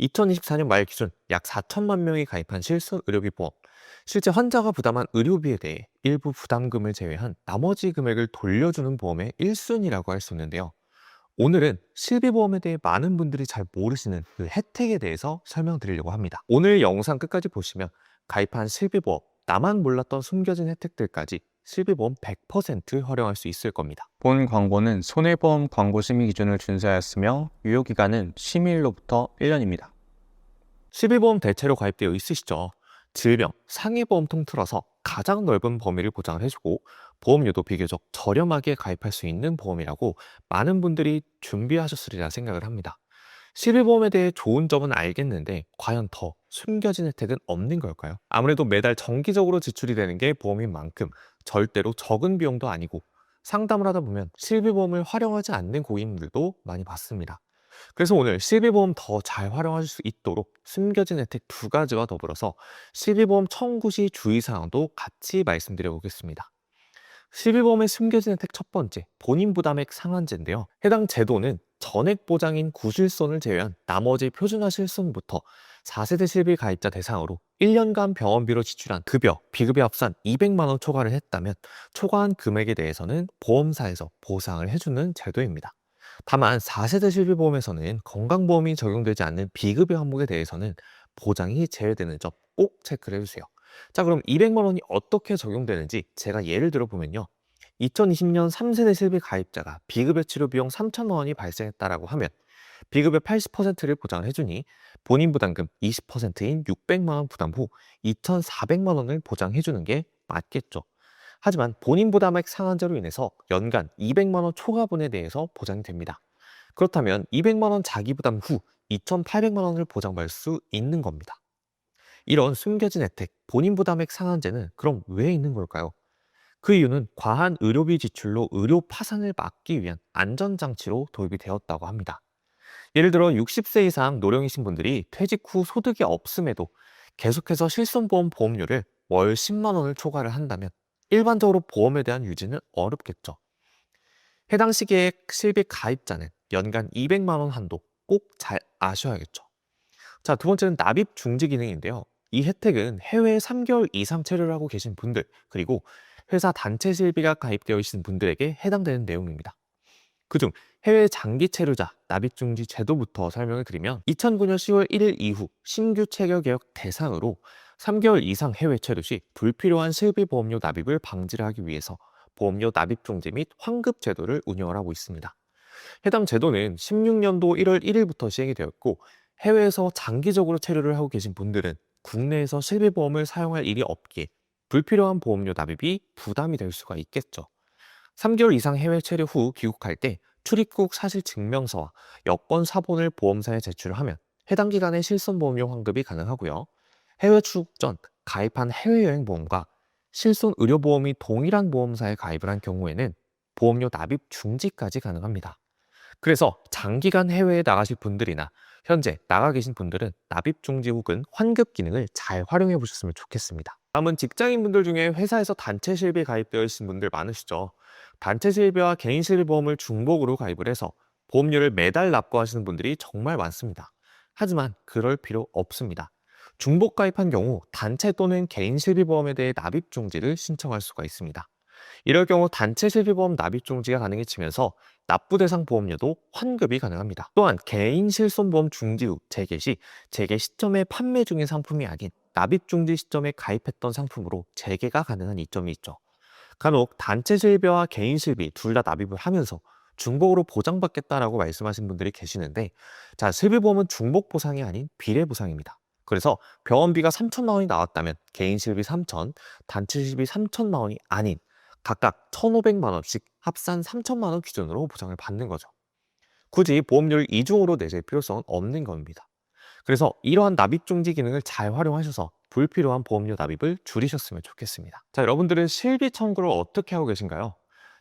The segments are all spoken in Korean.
2024년 말 기준 약 4천만 명이 가입한 실손 의료비 보험. 실제 환자가 부담한 의료비에 대해 일부 부담금을 제외한 나머지 금액을 돌려주는 보험의 1순위라고 할 수 있는데요. 오늘은 실비보험에 대해 많은 분들이 잘 모르시는 그 혜택에 대해서 설명드리려고 합니다. 오늘 영상 끝까지 보시면 가입한 실비보험, 나만 몰랐던 숨겨진 혜택들까지 실비보험 100% 활용할 수 있을 겁니다. 본 광고는 손해보험 광고 심의 기준을 준수하였으며 유효기간은 심의일로부터 1년입니다. 실비보험 대체로 가입되어 있으시죠? 질병, 상해보험 통틀어서 가장 넓은 범위를 보장을 해주고 보험료도 비교적 저렴하게 가입할 수 있는 보험이라고 많은 분들이 준비하셨으리라 생각을 합니다. 실비보험에 대해 좋은 점은 알겠는데 과연 더 숨겨진 혜택은 없는 걸까요? 아무래도 매달 정기적으로 지출이 되는 게 보험인 만큼 절대로 적은 비용도 아니고 상담을 하다 보면 실비보험을 활용하지 않는 고객님들도 많이 봤습니다. 그래서 오늘 실비보험 더 잘 활용하실 수 있도록 숨겨진 혜택 두 가지와 더불어서 실비보험 청구 시 주의사항도 같이 말씀드려 보겠습니다. 실비보험의 숨겨진 혜택 첫 번째, 본인 부담액 상한제인데요. 해당 제도는 전액 보장인 구실손을 제외한 나머지 표준화 실손부터 4세대 실비 가입자 대상으로 1년간 병원비로 지출한 급여, 비급여 합산 200만 원 초과를 했다면 초과한 금액에 대해서는 보험사에서 보상을 해주는 제도입니다. 다만 4세대 실비보험에서는 건강보험이 적용되지 않는 비급여 항목에 대해서는 보장이 제외되는 점 꼭 체크를 해주세요. 자, 그럼 200만 원이 어떻게 적용되는지 제가 예를 들어 보면요. 2020년 3세대 실비 가입자가 비급여 치료 비용 3천만 원이 발생했다라고 하면 비급여 80%를 보장을 해주니 본인 부담금 20%인 600만 원 부담 후 2,400만 원을 보장해주는 게 맞겠죠. 하지만 본인 부담액 상한제로 인해서 연간 200만 원 초과분에 대해서 보장이 됩니다. 그렇다면 200만 원 자기 부담 후 2,800만 원을 보장받을 수 있는 겁니다. 이런 숨겨진 혜택, 본인 부담액 상한제는 그럼 왜 있는 걸까요? 그 이유는 과한 의료비 지출로 의료 파산을 막기 위한 안전장치로 도입이 되었다고 합니다. 예를 들어 60세 이상 노령이신 분들이 퇴직 후 소득이 없음에도 계속해서 실손보험 보험료를 월 10만 원을 초과를 한다면 일반적으로 보험에 대한 유지는 어렵겠죠. 해당 시기에 실비 가입자는 연간 200만 원 한도 꼭 잘 아셔야겠죠. 자, 두 번째는 납입 중지 기능인데요. 이 혜택은 해외에 3개월 이상 체류를 하고 계신 분들, 그리고 회사 단체 실비가 가입되어 있는 분들에게 해당되는 내용입니다. 그중 해외 장기 체류자 납입 중지 제도부터 설명을 드리면 2009년 10월 1일 이후 신규 체결 계약 대상으로 3개월 이상 해외 체류 시 불필요한 실비 보험료 납입을 방지를 하기 위해서 보험료 납입 중지 및 환급 제도를 운영을 하고 있습니다. 해당 제도는 16년도 1월 1일부터 시행이 되었고 해외에서 장기적으로 체류를 하고 계신 분들은 국내에서 실비보험을 사용할 일이 없기에 불필요한 보험료 납입이 부담이 될 수가 있겠죠. 3개월 이상 해외 체류 후 귀국할 때 출입국 사실 증명서와 여권 사본을 보험사에 제출을 하면 해당 기간에 실손보험료 환급이 가능하고요. 해외 출국 전 가입한 해외여행 보험과 실손 의료보험이 동일한 보험사에 가입을 한 경우에는 보험료 납입 중지까지 가능합니다. 그래서 장기간 해외에 나가실 분들이나 현재 나가 계신 분들은 납입 중지 혹은 환급 기능을 잘 활용해 보셨으면 좋겠습니다. 다음은 직장인분들 중에 회사에서 단체 실비에 가입되어 있으신 분들 많으시죠. 단체 실비와 개인 실비보험을 중복으로 가입을 해서 보험료를 매달 납부하시는 분들이 정말 많습니다. 하지만 그럴 필요 없습니다. 중복 가입한 경우 단체 또는 개인 실비보험에 대해 납입 중지를 신청할 수가 있습니다. 이럴 경우 단체 실비보험 납입 중지가 가능해지면서 납부 대상 보험료도 환급이 가능합니다. 또한 개인 실손보험 중지 후 재개 시 재개 시점에 판매 중인 상품이 아닌 납입 중지 시점에 가입했던 상품으로 재개가 가능한 이점이 있죠. 간혹 단체 실비와 개인 실비 둘 다 납입을 하면서 중복으로 보장받겠다라고 말씀하신 분들이 계시는데, 자, 실비보험은 중복 보상이 아닌 비례 보상입니다. 그래서 병원비가 3천만 원이 나왔다면 개인 실비 3천, 단체 실비 3천만 원이 아닌 각각 1,500만 원씩 합산 3천만 원 기준으로 보상을 받는 거죠. 굳이 보험료를 이중으로 내실 필요성은 없는 겁니다. 그래서 이러한 납입 중지 기능을 잘 활용하셔서 불필요한 보험료 납입을 줄이셨으면 좋겠습니다. 자, 여러분들은 실비 청구를 어떻게 하고 계신가요?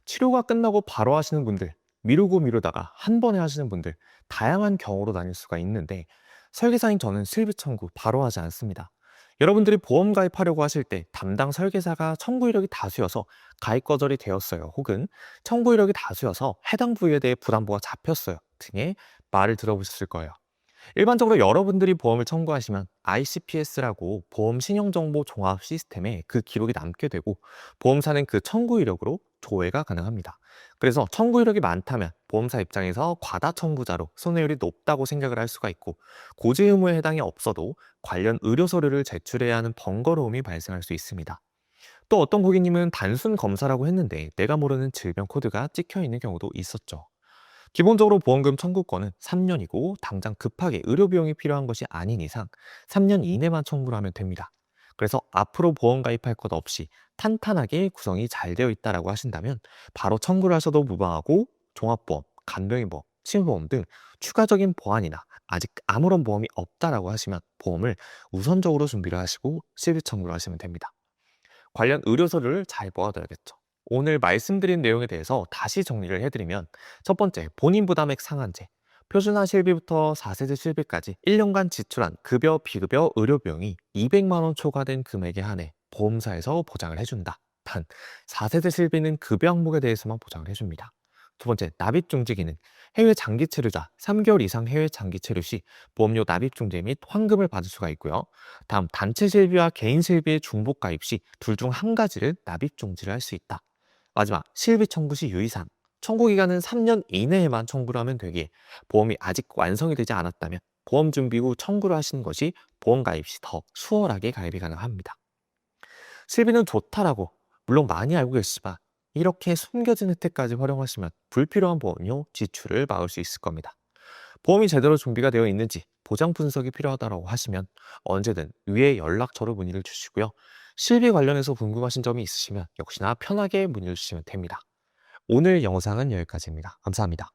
치료가 끝나고 바로 하시는 분들, 미루고 미루다가 한 번에 하시는 분들, 다양한 경우로 나뉠 수가 있는데 설계사인 저는 실비 청구 바로 하지 않습니다. 여러분들이 보험 가입하려고 하실 때 담당 설계사가 청구 이력이 다수여서 가입 거절이 되었어요. 혹은 청구 이력이 다수여서 해당 부위에 대해 부담보가 잡혔어요 등의 말을 들어보셨을 거예요. 일반적으로 여러분들이 보험을 청구하시면 ICPS라고 보험 신용정보 종합 시스템에 그 기록이 남게 되고 보험사는 그 청구 이력으로 조회가 가능합니다. 그래서 청구 이력이 많다면 보험사 입장에서 과다 청구자로 손해율이 높다고 생각을 할 수가 있고 고지 의무에 해당이 없어도 관련 의료 서류를 제출해야 하는 번거로움이 발생할 수 있습니다. 또 어떤 고객님은 단순 검사라고 했는데 내가 모르는 질병 코드가 찍혀 있는 경우도 있었죠. 기본적으로 보험금 청구권은 3년이고 당장 급하게 의료 비용이 필요한 것이 아닌 이상 3년 이내만 청구를 하면 됩니다. 그래서 앞으로 보험 가입할 것 없이 탄탄하게 구성이 잘 되어 있다라고 하신다면 바로 청구를 하셔도 무방하고 종합보험, 간병인보험, 치매보험 등 추가적인 보완이나 아직 아무런 보험이 없다라고 하시면 보험을 우선적으로 준비를 하시고 실비 청구를 하시면 됩니다. 관련 의료 서류를 잘 모아둬야겠죠. 오늘 말씀드린 내용에 대해서 다시 정리를 해드리면 첫 번째, 본인 부담액 상한제. 표준화 실비부터 4세대 실비까지 1년간 지출한 급여, 비급여 의료 비용이 200만 원 초과된 금액에 한해 보험사에서 보장을 해준다. 단, 4세대 실비는 급여 항목에 대해서만 보장을 해줍니다. 두 번째, 납입 중지 기능. 해외 장기 체류자 3개월 이상 해외 장기 체류 시 보험료 납입 중지 및 환급을 받을 수가 있고요. 다음, 단체 실비와 개인 실비의 중복 가입 시 둘 중 한 가지를 납입 중지를 할 수 있다. 마지막, 실비 청구 시 유의사항. 청구 기간은 3년 이내에만 청구를 하면 되기에 보험이 아직 완성이 되지 않았다면 보험 준비 후 청구를 하시는 것이 보험 가입 시 더 수월하게 가입이 가능합니다. 실비는 좋다라고 물론 많이 알고 계시지만 이렇게 숨겨진 혜택까지 활용하시면 불필요한 보험료 지출을 막을 수 있을 겁니다. 보험이 제대로 준비가 되어 있는지 보장 분석이 필요하다고 하시면 언제든 위에 연락처로 문의를 주시고요. 실비 관련해서 궁금하신 점이 있으시면 역시나 편하게 문의를 주시면 됩니다. 오늘 영상은 여기까지입니다. 감사합니다.